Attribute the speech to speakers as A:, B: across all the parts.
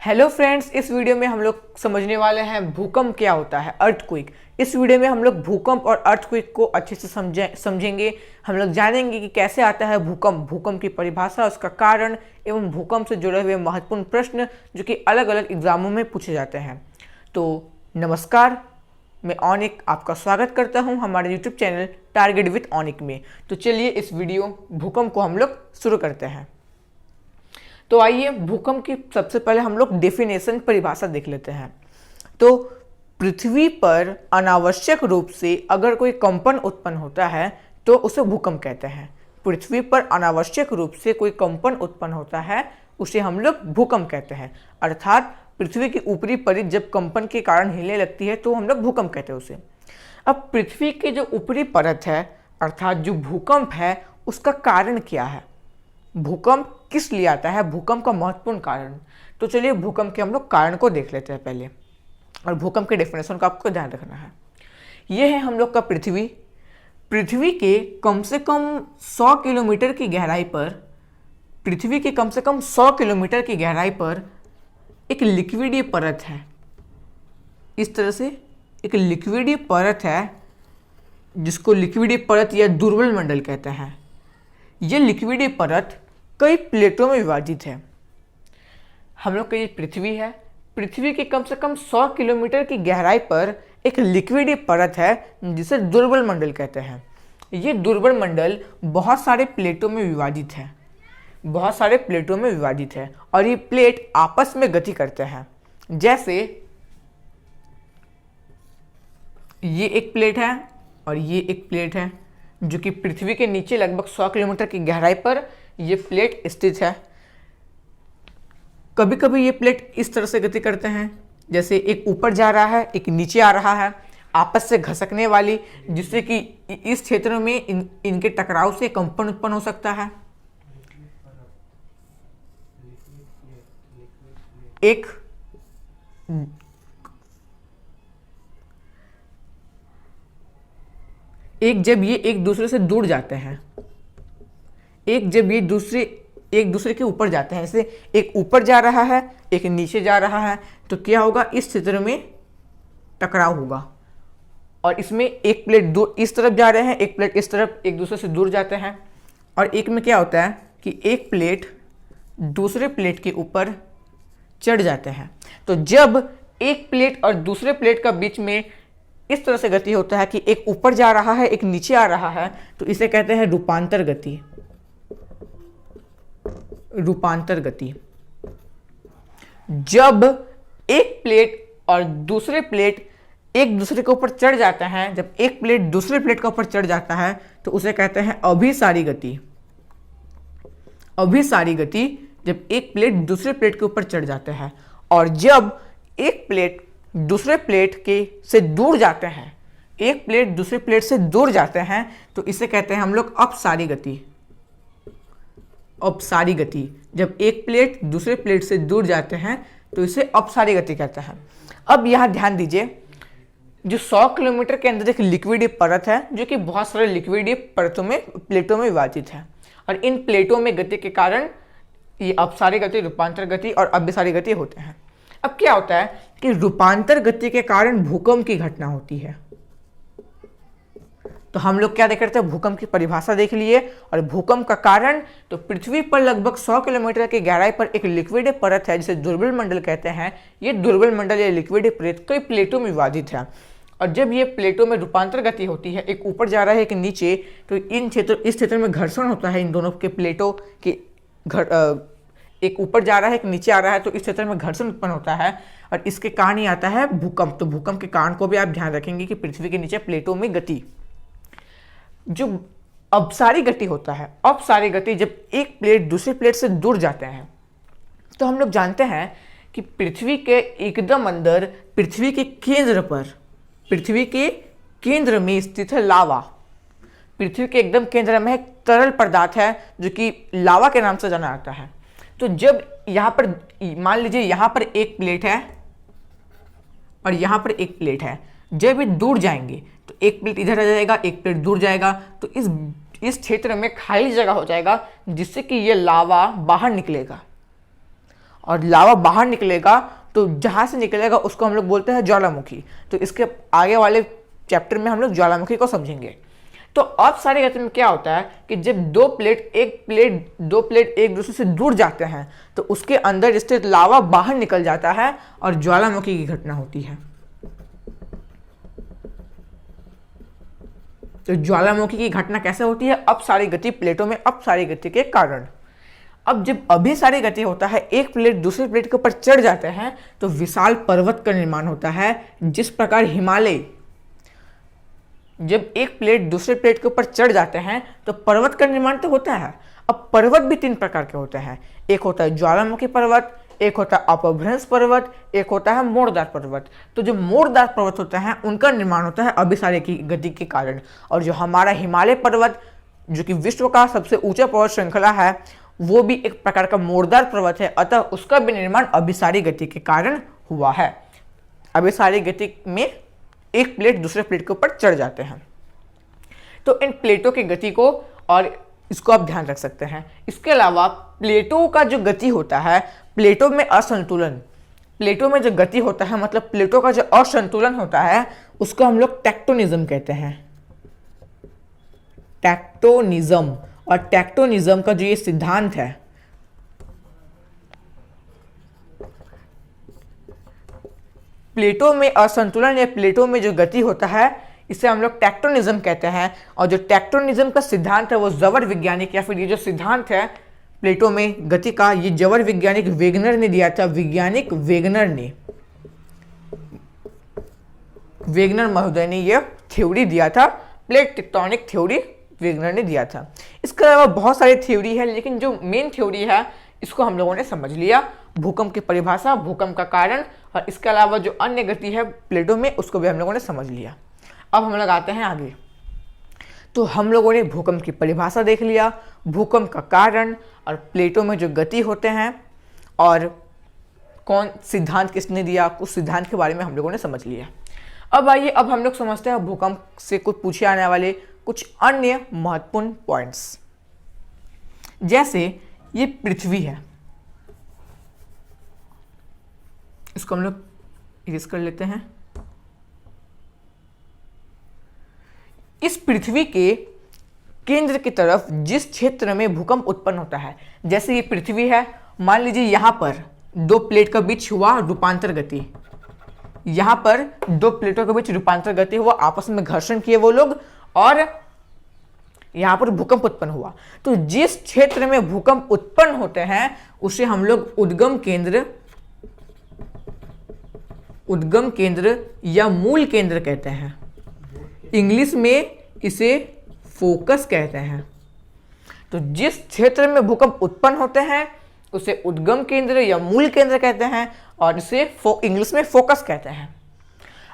A: Hello friends, इस video में हम लोग समझने वाले हैं भूकंप क्या होता है, अर्थक्वेक। इस वीडियो में हम लोग भूकंप और अर्थक्वेक को अच्छे से समझेंगे। हम लोग जानेंगे कि कैसे आता है भूकंप, भूकंप की परिभाषा, उसका कारण एवं भूकंप से जुड़े हुए महत्वपूर्ण प्रश्न जो कि अलग अलग एग्जामों में पूछे जाते हैं। तो नमस्कार, मैं ऑनिक आपका स्वागत करता हूं हमारे यूट्यूब चैनल टारगेट विथ ऑनिक में। तो चलिए इस वीडियो भूकंप को हम लोग शुरू करते हैं। तो आइए भूकंप की सबसे पहले हम लोग डेफिनेशन, परिभाषा देख लेते हैं। तो पृथ्वी पर अनावश्यक रूप से अगर कोई कंपन उत्पन्न होता है तो उसे भूकंप कहते हैं। पृथ्वी पर अनावश्यक रूप से कोई कंपन उत्पन्न होता है उसे हम लोग भूकंप कहते हैं। अर्थात पृथ्वी की ऊपरी परिध जब कंपन के कारण हिलने लगती है तो हम लोग भूकंप कहते हैं उसे। अब पृथ्वी की जो ऊपरी परत है अर्थात जो भूकंप है उसका कारण क्या है, भूकंप किस लिए आता है, भूकंप का महत्वपूर्ण कारण। तो चलिए भूकंप के हम लोग कारण को देख लेते हैं पहले, और भूकंप के डेफिनेशन का आपको ध्यान रखना है। यह है हम लोग का पृथ्वी। पृथ्वी के कम से कम 100 किलोमीटर की गहराई पर, पृथ्वी की कम से कम 100 किलोमीटर की गहराई पर एक लिक्विडीय परत है। इस तरह से एक लिक्विडीय परत है जिसको लिक्विडीय परत या दुर्बल मंडल कहते हैं। यह लिक्विडीय परत कई प्लेटों में विभाजित है। हम लोग का ये पृथ्वी है, पृथ्वी की कम से कम 100 किलोमीटर की गहराई पर एक लिक्विडीय परत है जिसे दुर्बल मंडल कहते हैं। ये दुर्बल मंडल बहुत सारे प्लेटों में विभाजित है, बहुत सारे प्लेटों में विभाजित है, और ये प्लेट आपस में गति करते हैं। जैसे ये एक प्लेट है और ये एक प्लेट है जो कि पृथ्वी के नीचे लगभग 100 किलोमीटर की गहराई पर ये प्लेट स्थित है। कभी कभी ये प्लेट इस तरह से गति करते हैं, जैसे एक ऊपर जा रहा है एक नीचे आ रहा है, आपस से घसकने वाली, जिससे कि इस क्षेत्र में इनके टकराव से कंपन उत्पन्न हो सकता है। जब ये एक दूसरे से दूर जाते हैं, जब ये एक दूसरे के ऊपर जाते हैं, जैसे एक ऊपर जा रहा है एक नीचे जा रहा है, तो क्या होगा, इस क्षेत्र में टकराव होगा। और इसमें एक प्लेट दो इस तरफ जा रहे हैं, एक प्लेट इस तरफ, एक दूसरे से दूर जाते हैं। और एक में क्या होता है कि एक प्लेट दूसरे प्लेट के ऊपर चढ़ जाते हैं। तो जब एक प्लेट और दूसरे प्लेट का बीच में इस तरह से गति होता है कि एक ऊपर जा रहा है एक नीचे आ रहा है, तो इसे कहते हैं रूपांतर गति। रूपांतर गति। जब एक प्लेट और दूसरे प्लेट एक दूसरे के ऊपर चढ़ जाते हैं, जब एक प्लेट दूसरे प्लेट के ऊपर चढ़ जाता है तो उसे कहते हैं अभिसारी गति। अभिसारी गति, जब एक प्लेट दूसरे प्लेट के ऊपर चढ़ जाते हैं। और जब एक प्लेट दूसरे प्लेट के से दूर जाते हैं, एक प्लेट दूसरे प्लेट से दूर जाते हैं, तो इसे कहते हैं हम लोग अपसारी गति। अपसारी गति, जब एक प्लेट दूसरे प्लेट से दूर जाते हैं तो इसे अपसारी गति कहते हैं। अब यहां ध्यान दीजिए, जो 100 किलोमीटर के अंदर एक लिक्विडीय परत है जो कि बहुत सारे लिक्विडीय परतों में, प्लेटों में विभाजित है, और इन प्लेटों में गति के कारण ये अपसारी गति, रूपांतर गति और अभिसारी गति होते हैं। अब क्या होता है कि रूपांतर गति के कारण भूकंप की घटना होती है। तो हम लोग क्या देख रहे थे, भूकंप की परिभाषा देख लिए, और भूकंप का कारण, तो पृथ्वी पर लगभग 100 किलोमीटर की गहराई पर एक लिक्विड परत है जिसे दुर्बल मंडल कहते हैं। ये दुर्बल मंडल या लिक्विड परत कई प्लेटों में विभाजित है, और जब ये प्लेटों में रूपांतर गति होती है, एक ऊपर जा रहा है एक नीचे, तो इस क्षेत्र में घर्षण होता है इन दोनों के प्लेटों के, एक ऊपर जा रहा है एक नीचे आ रहा है, तो इस क्षेत्र में घर्षण उत्पन्न होता है, और इसके कारण ही आता है भूकंप। तो भूकंप के कारण को भी आप ध्यान रखेंगे कि पृथ्वी के नीचे प्लेटों में गति। जो अपसारी गति होता है, अपसारी गति, जब एक प्लेट दूसरी प्लेट से दूर जाते हैं, तो हम लोग जानते हैं कि पृथ्वी के एकदम अंदर, पृथ्वी के केंद्र पर, पृथ्वी के केंद्र में स्थित है लावा। पृथ्वी के एकदम केंद्र में एक तरल पदार्थ है जो कि लावा के नाम से जाना जाता है। तो जब यहाँ पर, मान लीजिए यहाँ पर एक प्लेट है और यहाँ पर एक प्लेट है, जब ये दूर जाएंगे तो एक प्लेट इधर आ जाएगा एक प्लेट दूर जाएगा, तो इस क्षेत्र में खाली जगह हो जाएगा जिससे कि ये लावा बाहर निकलेगा। और लावा बाहर निकलेगा तो जहाँ से निकलेगा उसको हम लोग बोलते हैं ज्वालामुखी। तो इसके आगे वाले चैप्टर में हम लोग ज्वालामुखी को समझेंगे। तो अपसारी गति में क्या होता है कि जब दो प्लेट एक दूसरे से दूर जाते हैं तो उसके अंदर स्थित लावा बाहर निकल जाता है और ज्वालामुखी की घटना होती है। तो ज्वालामुखी की घटना कैसे होती है? अपसारी गति प्लेटों में अपसारी गति के कारण। अब जब अभिसारी गति होता है, एक प्लेट दूसरे प्लेट के ऊपर चढ़ जाते हैं तो विशाल पर्वत का निर्माण होता है। जिस प्रकार हिमालय, जब एक प्लेट दूसरे प्लेट के ऊपर चढ़ जाते हैं तो पर्वत का निर्माण तो होता है। अब पर्वत भी तीन प्रकार के होते हैं, एक होता है ज्वालामुखी पर्वत, एक होता है अपभ्रंश पर्वत, एक होता है मोड़दार पर्वत। तो जो मोड़दार पर्वत होते हैं उनका निर्माण होता है अभिसारी की गति के कारण। और जो हमारा हिमालय पर्वत, जो कि विश्व का सबसे ऊंचा पर्वत श्रृंखला है, वो भी एक प्रकार का मोड़दार पर्वत है, अतः उसका भी निर्माण अभिसारी गति के कारण हुआ है। अभिसारी गति में एक प्लेट दूसरे प्लेट के ऊपर चढ़ जाते हैं। तो इन प्लेटों की गति को और इसको आप ध्यान रख सकते हैं। इसके अलावा प्लेटों का जो गति होता है, प्लेटों में असंतुलन, प्लेटों में जो गति होता है मतलब प्लेटों का जो असंतुलन होता है उसको हम लोग टेक्टोनिज्म कहते हैं। टेक्टोनिज्म। और टेक्टोनिज्म का जो ये सिद्धांत है, प्लेटों में असंतुलन या प्लेटों में जो गति होता है इसे हम लोग टेक्टोनिज्म कहते हैं। और जो टेक्टोनिज्म का सिद्धांत है वो जबर वैज्ञानिक, या फिर ये जो सिद्धांत है प्लेटों में गति का, ये जबर वैज्ञानिक वेगनर ने दिया था। वैज्ञानिक वेगनर महोदय ने ये थ्योरी दिया था, प्लेट टेक्टोनिक थ्योरी वेगनर ने दिया था। इसके अलावा बहुत सारी थ्योरी है, लेकिन जो मेन थ्योरी है इसको हम लोगों ने समझ लिया। भूकंप की परिभाषा, भूकंप का कारण, और इसके अलावा जो अन्य गति है प्लेटों में उसको भी हम लोगों ने समझ लिया। अब हम लोग आते हैं आगे। तो हम लोगों ने भूकंप की परिभाषा देख लिया, भूकंप का कारण, और प्लेटों में जो गति होते हैं, और कौन सिद्धांत किसने दिया, उस सिद्धांत के बारे में हम लोगों ने समझ लिया। अब आइए, अब हम लोग समझते हैं भूकंप से कुछ पूछे आने वाले कुछ अन्य महत्वपूर्ण पॉइंट्स। जैसे ये पृथ्वी है, इसको हम लोग इरेज कर लेते हैं। इस पृथ्वी के केंद्र की तरफ जिस क्षेत्र में भूकंप उत्पन्न होता है, जैसे ये पृथ्वी है, मान लीजिए यहां पर दो प्लेट का बीच हुआ रूपांतर गति, यहां पर दो प्लेटों के बीच रूपांतर गति हुआ, आपस में घर्षण किए वो लोग, और यहां पर भूकंप उत्पन्न हुआ। तो जिस क्षेत्र में भूकंप उत्पन्न होते हैं उसे हम लोग उद्गम केंद्र या मूल केंद्र कहते हैं। इंग्लिश में इसे फोकस कहते हैं। तो जिस क्षेत्र में भूकंप उत्पन्न होते हैं उसे उद्गम केंद्र या मूल केंद्र कहते हैं, और इसे इंग्लिश में फोकस कहते हैं।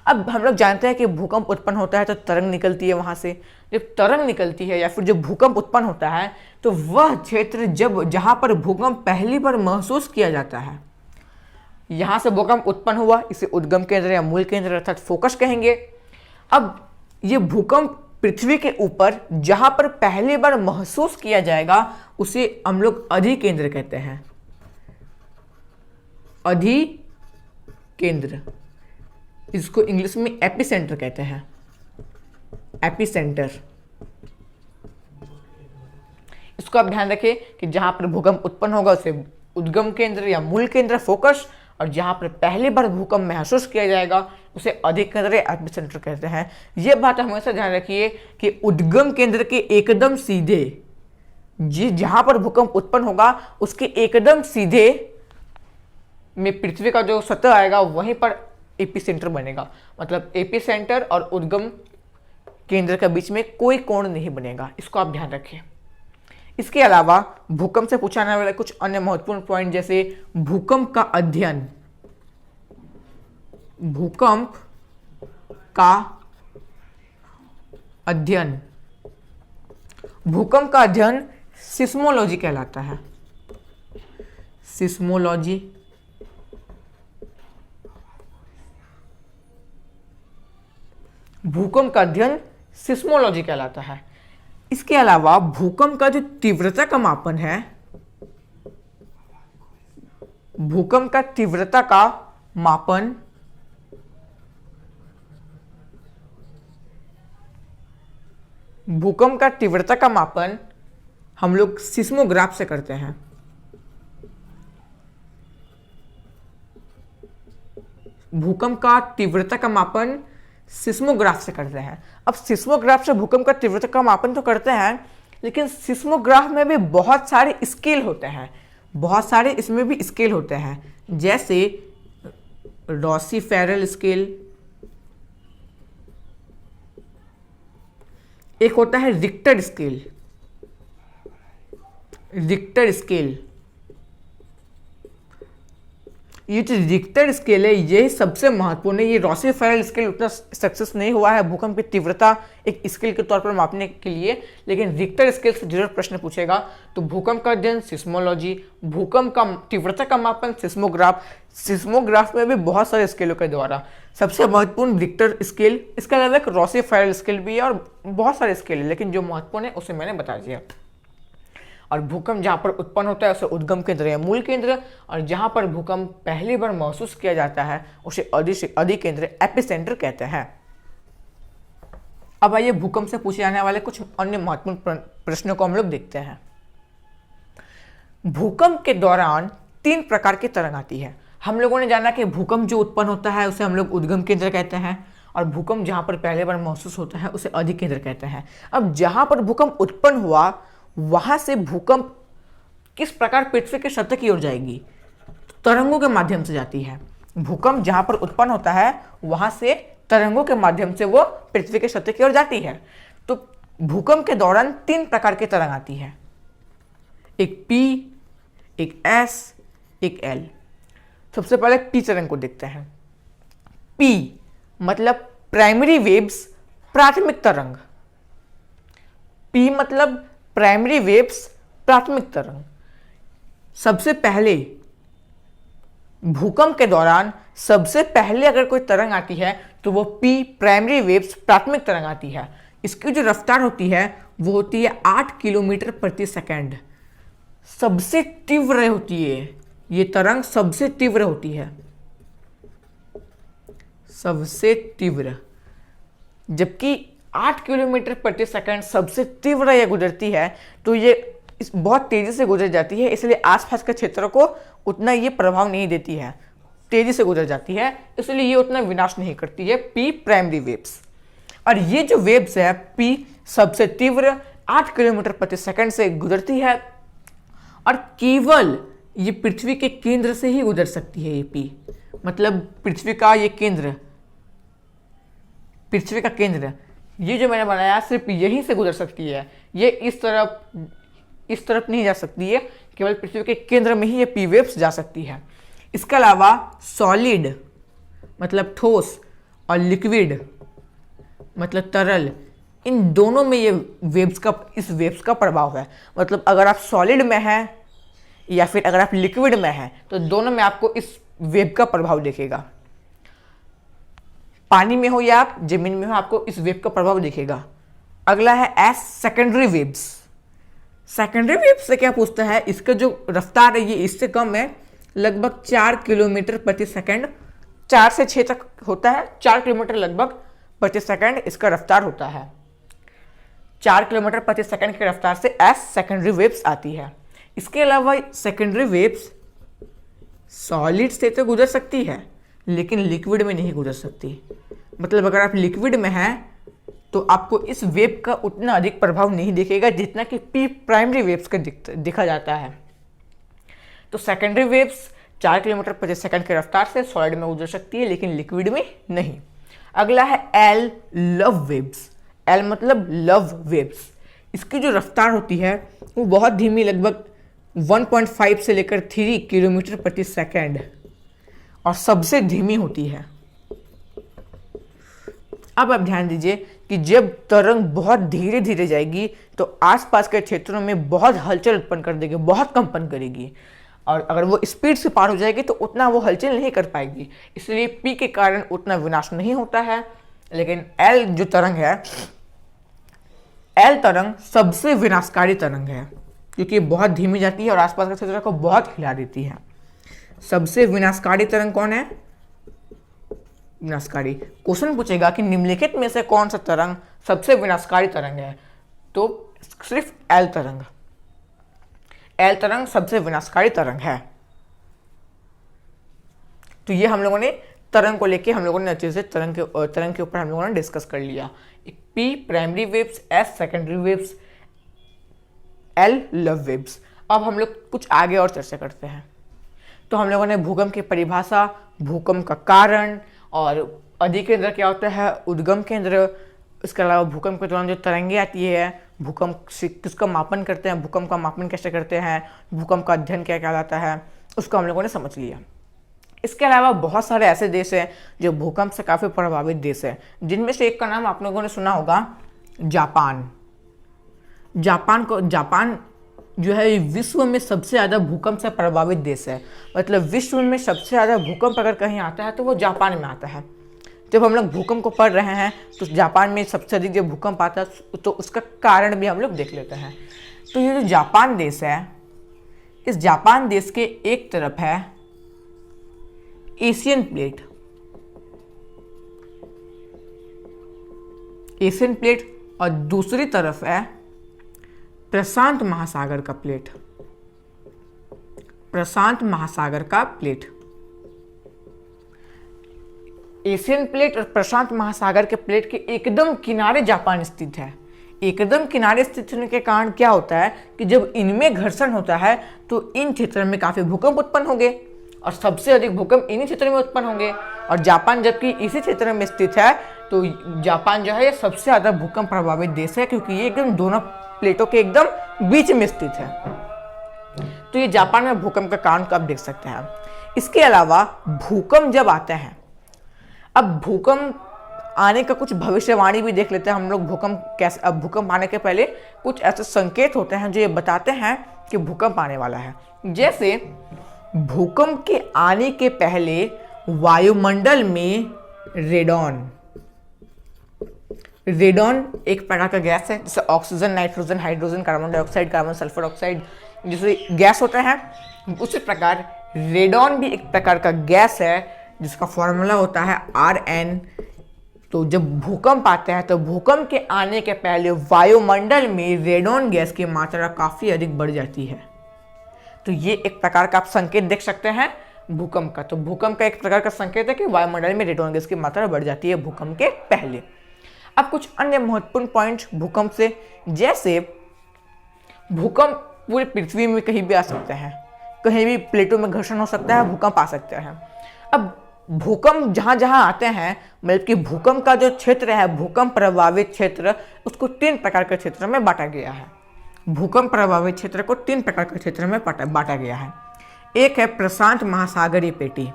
A: अब हम लोग जानते हैं कि भूकंप उत्पन्न होता है तो तरंग निकलती है वहां से। जब तरंग निकलती है या फिर जब भूकंप उत्पन्न होता है तो वह क्षेत्र जहां पर भूकंप पहली बार महसूस किया जाता है, यहां से भूकंप उत्पन्न हुआ, इसे उद्गम केंद्र या मूल केंद्र अर्थात फोकस कहेंगे। अब ये भूकंप पृथ्वी के ऊपर जहां पर पहली बार महसूस किया जाएगा उसे हम लोग अधिकेंद्र कहते हैं। अधिकेंद्र, इसको इंग्लिश में एपिसेंटर कहते हैं। एपिसेंटर, इसको आप ध्यान रखें कि जहां पर भूकंप उत्पन्न होगा उसे उद्गम केंद्र या मूल केंद्र फोकस, और जहां पर पहली बार भूकंप महसूस किया जाएगा उसे अधिकेंद्र या एपिसेंटर कहते हैं। यह बात हमेशा ध्यान रखिए कि उद्गम केंद्र के एकदम सीधे, जहां पर भूकंप उत्पन्न होगा उसके एकदम सीधे में पृथ्वी का जो सतह आएगा वहीं पर एपिसेंटर बनेगा। मतलब एपिसेंटर और उद्गम केंद्र के बीच में कोई कोण नहीं बनेगा, इसको आप ध्यान रखें। इसके अलावा भूकंप से पूछा जाने वाले कुछ अन्य महत्वपूर्ण पॉइंट, जैसे भूकंप का अध्ययन। भूकंप का अध्ययन, भूकंप का अध्ययन सिस्मोलॉजी कहलाता है। सिस्मोलॉजी, भूकंप का अध्ययन सिस्मोलॉजी कहलाता है। इसके अलावा भूकंप का जो तीव्रता का मापन है भूकंप का तीव्रता का मापन भूकंप का तीव्रता का मापन हम लोग सिस्मोग्राफ से करते हैं। भूकंप का तीव्रता का मापन सिस्मोग्राफ से करते हैं। अब सिस्मोग्राफ से भूकंप का तीव्रता का मापन तो करते हैं, लेकिन सिस्मोग्राफ में भी बहुत सारे स्केल होते हैं, बहुत सारे इसमें भी स्केल होते हैं, जैसे रॉसी-फेरल स्केल, एक होता है रिक्टर स्केल। रिक्टर स्केल, ये जो रिक्टर स्केल है ये सबसे महत्वपूर्ण है। ये रॉसी-फेरल स्केल उतना सक्सेस नहीं हुआ है भूकंप की तीव्रता एक स्केल के तौर पर मापने के लिए, लेकिन रिक्टर स्केल से जरूर प्रश्न पूछेगा। तो भूकंप का अध्ययन सिस्मोलॉजी, भूकंप का तीव्रता का मापन सिस्मोग्राफ। सिस्मोग्राफ में भी बहुत सारे स्केलों के द्वारा सबसे महत्वपूर्ण रिक्टर स्केल, इसके अलावा एक रॉसी-फेरल स्केल भी है और बहुत सारे स्केल है, लेकिन जो महत्वपूर्ण है उसे मैंने बता दिया। और भूकंप जहाँ पर उत्पन्न होता है उसे उद्गम केंद्र या मूल केंद्र, और जहाँ पर भूकंप पहली बार महसूस किया जाता है उसे अधि केंद्र एपिसेंटर कहते हैं। अब आइए भूकंप से पूछे जाने वाले कुछ अन्य महत्वपूर्ण प्रश्नों को हम लोग देखते हैं। भूकंप के दौरान 3 प्रकार की तरंग आती है। हम लोगों ने जाना कि भूकंप जो उत्पन्न होता है उसे हम लोग उद्गम केंद्र कहते हैं, और भूकंप जहाँ पर पहली बार महसूस होता है उसे अधि केंद्र कहते हैं। अब जहाँ पर भूकंप उत्पन्न हुआ वहां से भूकंप किस प्रकार पृथ्वी की सतह की ओर जाएगी? तरंगों के माध्यम से जाती है। भूकंप जहां पर उत्पन्न होता है वहां से तरंगों के माध्यम से वो पृथ्वी की सतह की ओर जाती है। तो भूकंप के दौरान 3 प्रकार की तरंग आती है, एक P, एक S, एक L। सबसे पहले P तरंग को देखते हैं। P मतलब प्राइमरी वेव्स, प्राथमिक तरंग। P मतलब प्राइमरी वेव्स, प्राथमिक तरंग। सबसे पहले भूकंप के दौरान सबसे पहले अगर कोई तरंग आती है तो वो P प्राइमरी वेव्स, प्राथमिक तरंग आती है। इसकी जो रफ्तार होती है वो होती है 8 किलोमीटर प्रति सेकंड। सबसे तीव्र होती है ये तरंग, सबसे तीव्र होती है, सबसे तीव्र। जबकि 8 किलोमीटर प्रति सेकंड सबसे तीव्र यह गुजरती है, तो ये बहुत तेजी से गुजर जाती है, इसलिए आसपास के क्षेत्रों को उतना ये प्रभाव नहीं देती है, तेजी से गुजर जाती है, इसलिए ये उतना विनाश नहीं करती है। P primary waves. और ये जो वेव्स है P सबसे तीव्र 8 किलोमीटर प्रति सेकंड से गुजरती है, और केवल ये पृथ्वी के केंद्र से ही गुजर सकती है। ये P मतलब पृथ्वी का ये केंद्र, पृथ्वी का केंद्र, ये जो मैंने बनाया सिर्फ यहीं से गुजर सकती है। ये इस तरफ नहीं जा सकती है, केवल पृथ्वी के केंद्र में ही ये P वेव्स जा सकती है। इसके अलावा सॉलिड मतलब ठोस और लिक्विड मतलब तरल, इन दोनों में ये इस वेव्स का प्रभाव है। मतलब अगर आप सॉलिड में हैं या फिर अगर आप लिक्विड में हैं तो दोनों में आपको इस वेव का प्रभाव दिखेगा। पानी में हो या आप जमीन में हो, आपको इस वेव का प्रभाव दिखेगा। अगला है S secondary waves. Secondary waves से क्या पूछता है? इसका जो रफ्तार है ये इससे कम है, लगभग 4 किलोमीटर प्रति सेकंड, 4 से 6 तक होता है। 4 किलोमीटर लगभग प्रति सेकंड इसका रफ्तार होता है। 4 किलोमीटर प्रति सेकंड की रफ्तार से एस सेकेंडरी वेव्स आती है। इसके अलावा सेकेंडरी वेव्स सॉलिड से तो गुजर सकती है लेकिन लिक्विड में नहीं गुजर सकती। मतलब अगर आप लिक्विड में हैं तो आपको इस वेव का उतना अधिक प्रभाव नहीं दिखेगा जितना कि P प्राइमरी वेव्स का दिखा जाता है। तो सेकेंडरी वेव्स 4 किलोमीटर प्रति सेकंड की रफ्तार से सॉलिड में गुजर सकती है लेकिन लिक्विड में नहीं। अगला है L लव वेव्स। L मतलब लव वेव्स। इसकी जो रफ्तार होती है वो बहुत धीमी, लगभग 1.5 से लेकर 3 किलोमीटर प्रति सेकंड, और सबसे धीमी होती है। अब आप ध्यान दीजिए कि जब तरंग बहुत धीरे धीरे जाएगी तो आसपास के क्षेत्रों में बहुत हलचल उत्पन्न कर देगी, बहुत कंपन करेगी, और अगर वो स्पीड से पार हो जाएगी तो उतना वो हलचल नहीं कर पाएगी। इसलिए P के कारण उतना विनाश नहीं होता है। लेकिन L जो तरंग है, L तरंग सबसे विनाशकारी तरंग है क्योंकि बहुत धीमी जाती है और आसपास के क्षेत्रों को बहुत हिला देती है। सबसे विनाशकारी तरंग कौन है? विनाशकारी। क्वेश्चन पूछेगा कि निम्नलिखित में से कौन सा तरंग सबसे विनाशकारी तरंग है, तो सिर्फ एल तरंग। एल तरंग सबसे विनाशकारी तरंग है। तो ये हम लोगों ने तरंग को लेके हम लोगों ने अच्छे से तरंग के ऊपर हम लोगों ने डिस्कस कर लिया। P primary waves, S secondary waves, L love waves. अब हम लोग कुछ आगे और चर्चा करते हैं। तो हम लोगों ने भूकंप की परिभाषा, भूकंप का कारण और अधिकेंद्र क्या होता है, उद्गम केंद्र, इसके अलावा भूकंप के दौरान जो तरंगे आती है, भूकंप से किसका मापन करते हैं, भूकंप का मापन कैसे करते हैं, भूकंप का अध्ययन क्या कहलाता है, उसको हम लोगों ने समझ लिया। इसके अलावा बहुत सारे ऐसे देश हैं जो भूकंप से काफ़ी प्रभावित देश हैं, जिनमें से एक का नाम आप लोगों ने सुना होगा, जापान। जापान जो है विश्व में सबसे ज़्यादा भूकंप से प्रभावित देश है। मतलब विश्व में सबसे ज़्यादा भूकंप अगर कहीं आता है तो वो जापान में आता है। जब हम लोग भूकंप को पढ़ रहे हैं तो जापान में सबसे अधिक जब भूकंप आता है तो उसका कारण भी हम लोग देख लेते हैं। तो ये जो जापान देश है, इस जापान देश के एक तरफ है एशियन प्लेट और दूसरी तरफ है प्रशांत महासागर का प्लेट। एशियन प्लेट और प्रशांत महासागर के प्लेट के एकदम किनारे जापान स्थित है। एकदम किनारे स्थित होने के कारण क्या होता है कि जब इनमें घर्षण होता है तो इन क्षेत्रों में काफी भूकंप उत्पन्न होंगे और सबसे अधिक भूकंप इन्हीं क्षेत्रों में उत्पन्न होंगे। और जापान जबकि इसी क्षेत्र में स्थित है, तो जापान जो है ये सबसे ज्यादा भूकंप प्रभावित देश है, क्योंकि ये एकदम दोनों प्लेटों के एकदम बीच में स्थित है। तो ये जापान में भूकंप का कारण को आप देख सकते हैं। इसके अलावा भूकंप जब आते हैं, अब भूकंप आने का कुछ भविष्यवाणी भी देख लेते हैं हम लोग। भूकंप कैसे, अब भूकंप आने के पहले कुछ ऐसे संकेत होते हैं जो ये बताते हैं कि भूकंप आने वाला है। जैसे भूकंप के आने के पहले वायुमंडल में रेडॉन एक प्रकार का गैस है, जैसे oxygen, nitrogen, hydrogen, carbon dioxide, carbon sulphur oxide जैसे गैस होते हैं, उसी प्रकार रेडॉन भी एक प्रकार का गैस है जिसका फॉर्मूला होता है Rn। तो जब भूकंप आता है तो भूकंप के आने के पहले वायुमंडल में रेडॉन गैस की मात्रा काफी अधिक बढ़ जाती है। तो ये एक प्रकार का आप संकेत देख सकते हैं भूकंप का। तो भूकंप का एक प्रकार का संकेत है कि वायुमंडल में रेडॉन गैस की मात्रा बढ़ जाती है भूकंप के पहले। अब कुछ अन्य महत्वपूर्ण पॉइंट्स भूकंप से, जैसे भूकंप पूरी पृथ्वी में कहीं भी आ सकते हैं, कहीं भी प्लेटों में घर्षण हो सकता है, भूकंप आ सकते हैं। अब भूकंप जहां जहां आते हैं, मतलब कि भूकंप का जो क्षेत्र है, भूकंप प्रभावित क्षेत्र, उसको 3 प्रकार के क्षेत्र में बांटा गया है। भूकंप प्रभावित क्षेत्र को 3 प्रकार के क्षेत्र में बांटा गया है। एक है प्रशांत महासागरीय पेटी।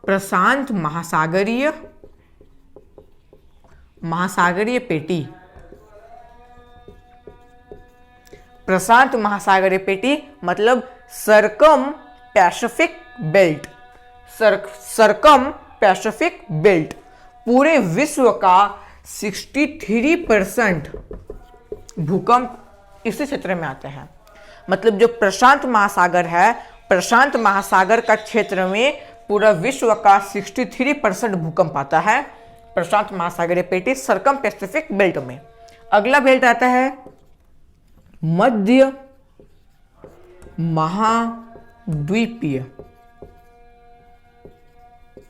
A: प्रशांत महासागरीय पेटी, प्रशांत महासागरीय पेटी मतलब सरकम पैसिफिक बेल्ट। पूरे विश्व का 63% भूकंप इसी क्षेत्र में आते हैं। मतलब जो प्रशांत महासागर है, प्रशांत महासागर का क्षेत्र में पूरा विश्व का 63% भूकंप आता है प्रशांत महासागरीय पेटी सरकम पैसिफिक बेल्ट में। अगला बेल्ट आता है मध्य महाद्वीपीय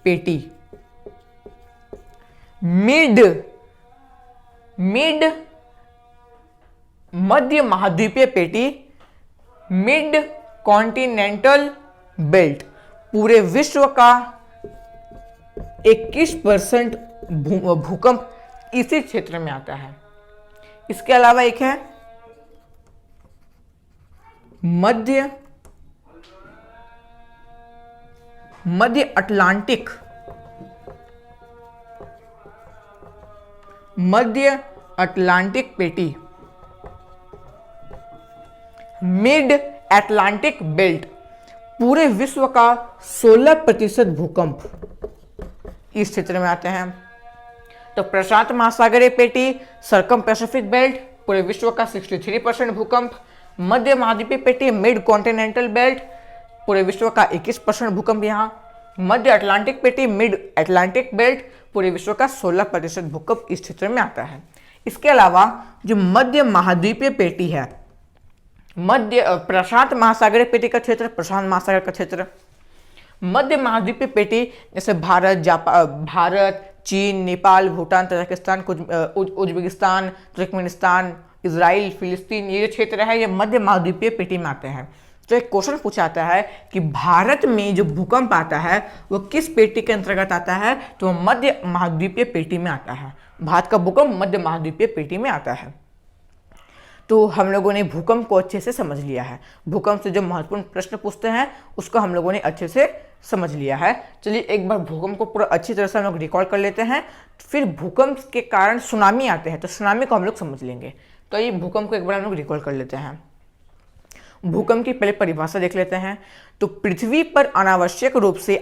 A: पेटी, मध्य महाद्वीपीय पेटी, मिड कॉन्टिनेंटल बेल्ट। पूरे विश्व का 21% भूकंप इसी क्षेत्र में आता है। इसके अलावा एक है मध्य अटलांटिक पेटी, मिड अटलांटिक बेल्ट। पूरे विश्व का 16% भूकंप इस क्षेत्र में आते हैं। तो प्रशांत महासागरीय पेटी, सरकम पैसिफिक बेल्ट, पूरे विश्व का 63% भूकंप। मध्य महाद्वीपीय पेटी, मिड कॉन्टिनेंटल बेल्ट, पूरे विश्व का 21% भूकंप यहाँ। मध्य अटलांटिक पेटी मिड अटलांटिक बेल्ट, पूरे विश्व का 16% भूकंप इस क्षेत्र में आता है। इसके अलावा जो मध्य महाद्वीपीय पेटी है, मध्य प्रशांत महासागरीय पेटी का क्षेत्र, प्रशांत महासागर का क्षेत्र, मध्य महाद्वीपीय पेटी जैसे भारत, चीन, Nepal, Bhutan, Tajikistan, Uzbekistan, Turkmenistan, Israel, फिलिस्तीन, ये जो क्षेत्र है ये मध्य महाद्वीपीय पेटी में आते हैं। तो एक क्वेश्चन पूछा जाता है कि भारत में जो भूकंप आता है वो किस पेटी के अंतर्गत आता है, तो मध्य महाद्वीपीय पेटी में आता है। भारत का भूकंप मध्य महाद्वीपीय पेटी में आता है। तो हम लोगों ने भूकंप को अच्छे से समझ लिया है। भूकंप से जो महत्वपूर्ण प्रश्न पूछते हैं उसको हम लोगों ने अच्छे से समझ लिया है। चलिए एक बार भूकंप को पूरा अच्छी तरह से हम लोग रिकॉल कर लेते हैं, फिर भूकंप के कारण सुनामी आते हैं तो सुनामी को हम लोग समझ लेंगे। तो ये भूकंप को एक बार हम लोग रिकॉल कर लेते हैं। भूकंप की पहले परिभाषा देख लेते हैं। तो पृथ्वी पर अनावश्यक रूप से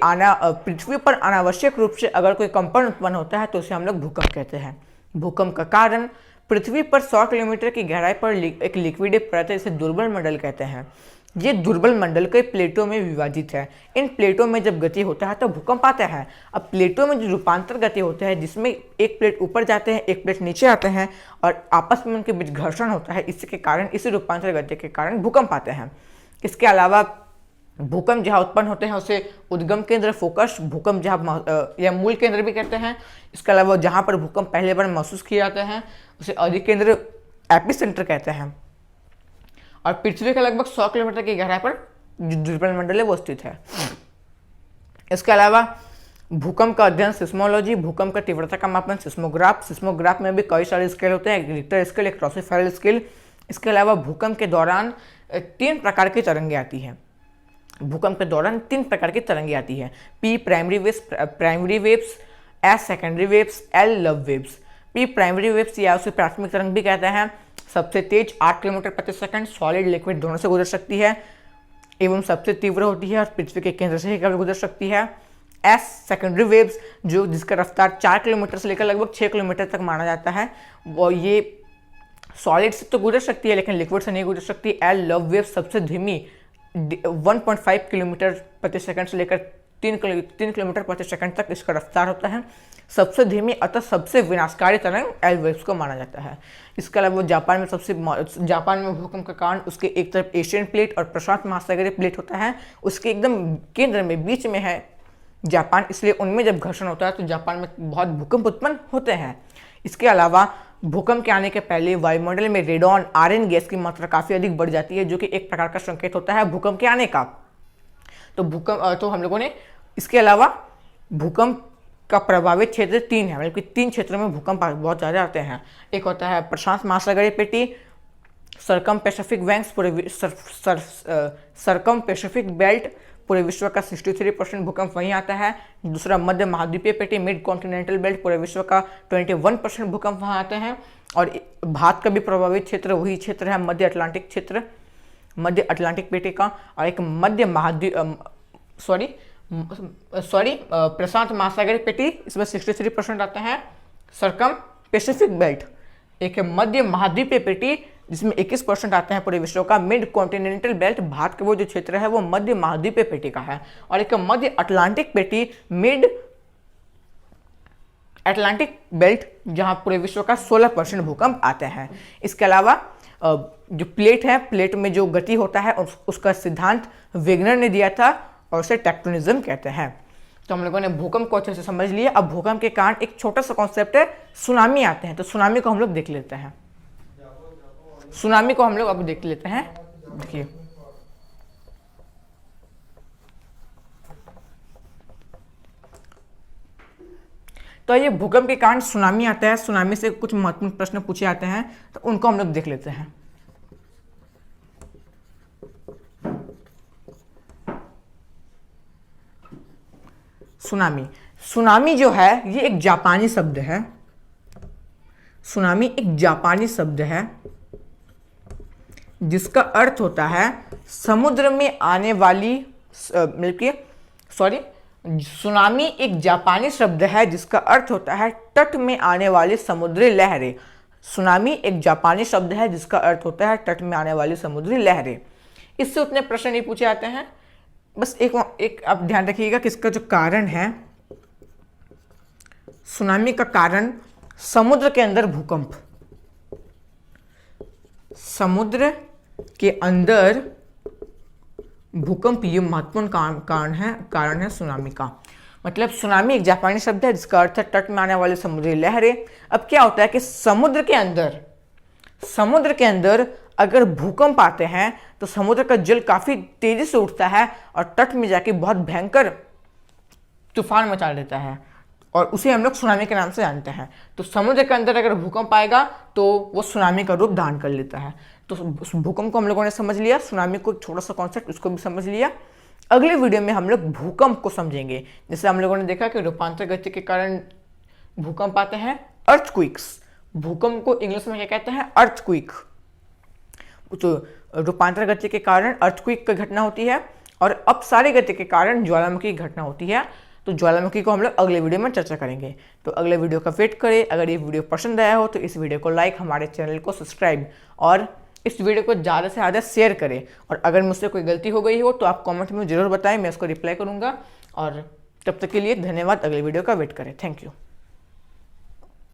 A: अगर कोई कंपन उत्पन्न होता है तो उसे हम लोग भूकंप कहते हैं। भूकंप का कारण पृथ्वी पर 100 किलोमीटर की गहराई पर एक लिक्विड परत है, इसे दुर्बल मंडल कहते हैं। ये दुर्बल मंडल कई प्लेटों में विभाजित है। इन प्लेटों में जब गति होता है तो भूकंप आता है। अब प्लेटों में जो रूपांतर गति होता है जिसमें एक प्लेट ऊपर जाते हैं, एक प्लेट नीचे आते हैं और आपस में उनके बीच घर्षण होता है, इसके कारण, इसी रूपांतर गति के कारण भूकंप आते हैं। इसके अलावा भूकंप जहाँ उत्पन्न होते हैं उसे उद्गम केंद्र, फोकस भूकंप जहाँ या मूल केंद्र भी कहते हैं। इसके अलावा जहाँ पर भूकंप पहले बार महसूस किए जाते हैं उसे अधिकेंद्र, एपिसेंटर कहते हैं। और पृथ्वी के लगभग 100 किलोमीटर की गहराई पर जो दुर्बल मंडल है वो स्थित है। इसके अलावा भूकंप का अध्ययन सिस्मोलॉजी, भूकंप का तीव्रता का मापन सिस्मोग्राफ। सिस्मोग्राफ में भी कई सारे स्केल होते हैं, एक रिक्टर स्केल, एक ट्रॉसिफेरल स्केल। इसके अलावा भूकंप के दौरान 3 प्रकार की तरंगें आती हैं। भूकंप के दौरान 3 प्रकार की तरंगें आती हैं। P primary waves, S secondary waves, L love waves. P primary waves या उसे प्राथमिक तरंग भी कहते हैं। सबसे तेज 8 किलोमीटर प्रति सेकंड, सॉलिड लिक्विड दोनों से गुजर सकती है एवं सबसे तीव्र होती है और पृथ्वी के केंद्र से ही कभी गुजर सकती है। एस सेकेंडरी वेव्स जिसका रफ्तार 4 किलोमीटर से लेकर लगभग 6 किलोमीटर तक माना जाता है, वो ये सॉलिड से तो गुजर सकती है लेकिन लिक्विड से नहीं गुजर सकती। एल लव वेव्स सबसे धीमी 1.5 किलोमीटर प्रति सेकंड से लेकर 3 किलोमीटर प्रति सेकंड तक इसका रफ्तार होता है। सबसे धीमी अतः सबसे विनाशकारी तरंग एल वेव्स को माना जाता है। इसके अलावा जापान में भूकंप का कारण उसके एक तरफ एशियन प्लेट और प्रशांत महासागरीय प्लेट होता है, उसके एकदम केंद्र में बीच में है जापान, इसलिए उनमें जब घर्षण होता है तो जापान में बहुत भूकंप उत्पन्न होते हैं। इसके अलावा भूकंप के आने के पहले वायुमंडल में रेडॉन, आर्गन गैस की मात्रा काफ़ी अधिक बढ़ जाती है, जो कि एक प्रकार का संकेत होता है भूकंप के आने का। तो हम लोगों ने इसके अलावा भूकंप का प्रभावित क्षेत्र 3 है, मतलब कि 3 क्षेत्रों में भूकंप बहुत ज़्यादा आते हैं। एक होता है प्रशांत महासागरीय पेटी, सरकम पैसिफिक वैंग्स, सरकम पैसिफिक बेल्ट, पूरे विश्व का 63% भूकंप वहीं आता है। दूसरा मध्य महाद्वीपीय पेटी, मिड कॉन्टिनेंटल बेल्ट, पूरे विश्व का 21% भूकंप वहाँ आते हैं। और भारत का भी प्रभावित क्षेत्र वही क्षेत्र है मध्य अटलांटिक क्षेत्र, मध्य अटलांटिक पेटी का। और एक प्रशांत महासागरीय पेटी, इसमें 63% आते हैं। सरकम पैसिफिक बेल्ट एक है मध्य महाद्वीपीय पेटी जिसमें 21% आते हैं पूरे विश्व का। मिड कॉन्टिनेंटल बेल्ट भारत का वो जो क्षेत्र है वो मध्य महाद्वीपीय पेटी का है। और एक मध्य अटलांटिक पेटी, मिड अटलांटिक बेल्ट, जहां पूरे विश्व का 16% भूकंप आते हैं। इसके अलावा जो प्लेट है, प्लेट में जो गति होता है उसका सिद्धांत वेगनर ने दिया था और उसे टेक्टोनिज्म कहते हैं। तो हम लोगों ने भूकंप को अच्छे से समझ लिया। अब भूकंप के कारण एक छोटा सा कॉन्सेप्ट है, सुनामी आते हैं। तो सुनामी को हम लोग देख लेते हैं। सुनामी को हम लोग अब देख लेते हैं। देखिए, तो ये भूकंप के कारण सुनामी आता है। सुनामी से कुछ महत्वपूर्ण प्रश्न पूछे जाते हैं, तो उनको हम लोग देख लेते हैं। सुनामी जो है ये एक जापानी शब्द है। सुनामी एक जापानी शब्द है जिसका अर्थ होता है समुद्र में आने वाली सुनामी एक जापानी शब्द है जिसका अर्थ होता है तट में आने वाली समुद्री लहरें। सुनामी एक जापानी शब्द है जिसका अर्थ होता है तट में आने वाली समुद्री लहरें। इससे उतने प्रश्न नहीं पूछे जाते हैं, बस एक आप ध्यान रखिएगा कि इसका जो कारण है, सुनामी का कारण समुद्र के अंदर भूकंप, समुद्र के अंदर भूकंप, ये महत्वपूर्ण कारण है सुनामी का। मतलब सुनामी एक जापानी शब्द है जिसका अर्थ है तट में आने वाली समुद्री लहरें। अब क्या होता है कि समुद्र के अंदर अगर भूकंप आते हैं तो समुद्र का जल काफी तेजी से उठता है और तट में जाके बहुत भयंकर तूफान मचा देता है, और उसे हम लोग सुनामी के नाम से जानते हैं। तो समुद्र के अंदर अगर भूकंप आएगा तो वो सुनामी का रूप धारण कर लेता है। तो उस भूकंप को हम लोगों ने समझ लिया, सुनामी को छोटा सा कॉन्सेप्ट उसको भी समझ लिया। अगले वीडियो में हम लोग भूकंप को समझेंगे। जैसे हम लोगों ने देखा कि रूपांतर गति के कारण भूकंप आते हैं, अर्थक्वेक्स। भूकंप को इंग्लिश में क्या कहते हैं? अर्थक्वेक। तो रूपांतर गति के कारण अर्थक्वेक की घटना होती है, और अपसारी गति के कारण ज्वालामुखी की घटना होती है। तो ज्वालामुखी को हम लोग अगले वीडियो में चर्चा करेंगे। तो अगले वीडियो का वेट करें। अगर ये वीडियो पसंद आया हो तो इस वीडियो को लाइक, हमारे चैनल को सब्सक्राइब, और इस वीडियो को ज़्यादा से ज़्यादा शेयर करें। और अगर मुझसे कोई गलती हो गई हो तो आप कमेंट में ज़रूर बताएं, मैं उसको रिप्लाई करूँगा। और तब तक के लिए धन्यवाद। अगले वीडियो का वेट करें। Thank you.